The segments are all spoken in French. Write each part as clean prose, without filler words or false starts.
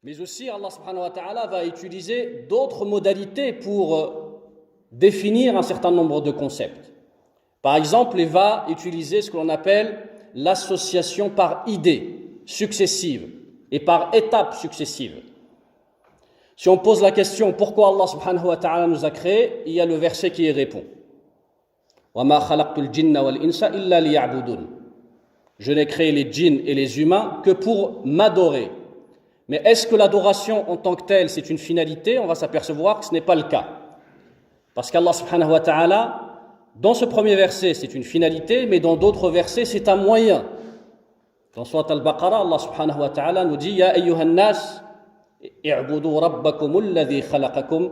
Mais aussi, Allah subhanahu wa ta'ala va utiliser d'autres modalités pour définir un certain nombre de concepts. Par exemple, il va utiliser ce que l'on appelle l'association par idées successives et par étapes successives. Si on pose la question pourquoi Allah subhanahu wa ta'ala nous a créés, il y a le verset qui y répond. وَمَا خَلَقْتُ الْجِنَّ وَالْإِنسَ إِلَّا لِيَعْبُدُونَ. Je n'ai créé les djinns et les humains que pour m'adorer. Mais est-ce que l'adoration en tant que telle, c'est une finalité? On va s'apercevoir que ce n'est pas le cas. Parce qu'Allah subhanahu wa ta'ala, dans ce premier verset, c'est une finalité, mais dans d'autres versets, c'est un moyen. Dans Surat al-Baqarah, Allah subhanahu wa ta'ala nous dit « Ya ayyuhan nas, i'budu rabbakum alladhi khalaqakum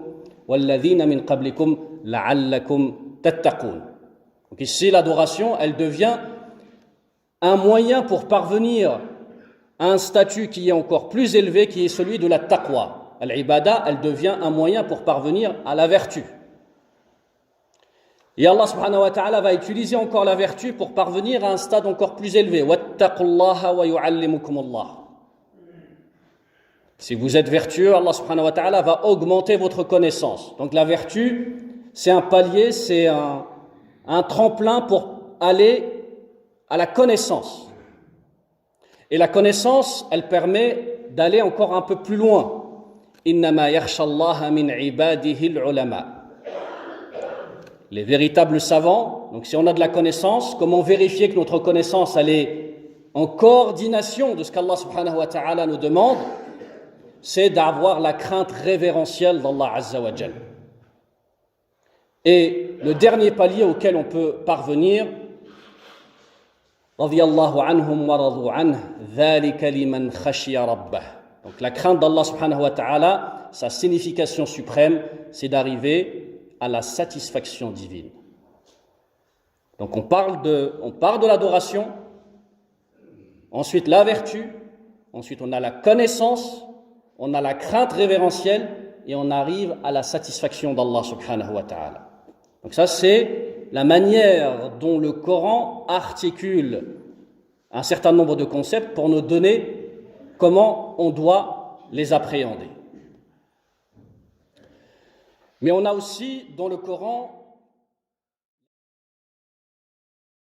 walladhina min qablikum la'allakum tattaqun » Donc ici, l'adoration, elle devient un moyen pour parvenir à un statut qui est encore plus élevé, qui est celui de la taqwa. Al-ibada, elle devient un moyen pour parvenir à la vertu. Et Allah subhanahu wa ta'ala va utiliser encore la vertu pour parvenir à un stade encore plus élevé. Wattaqullaha wa yu'allimukumullah. Si vous êtes vertueux, Allah subhanahu wa ta'ala va augmenter votre connaissance. Donc la vertu, c'est un palier, c'est un tremplin pour aller à la connaissance. Et la connaissance, elle permet d'aller encore un peu plus loin. Innama yakhshallaha min ibadihi al-ulama. Les véritables savants, donc si on a de la connaissance, comment vérifier que notre connaissance elle est en coordination de ce qu'Allah subhanahu wa ta'ala nous demande? C'est d'avoir la crainte révérentielle d'Allah azza wa jal. Et le dernier palier auquel on peut parvenir, radiyallahu anhum wa radu anhu, dhalika liman khashiya rabbah. Donc la crainte d'Allah subhanahu wa ta'ala, sa signification suprême, c'est d'arriver à la satisfaction divine. Donc on part de l'adoration, ensuite la vertu, ensuite on a la connaissance, on a la crainte révérentielle et on arrive à la satisfaction d'Allah subhanahu wa ta'ala. Donc ça c'est la manière dont le Coran articule un certain nombre de concepts pour nous donner comment on doit les appréhender. Mais on a aussi dans le Coran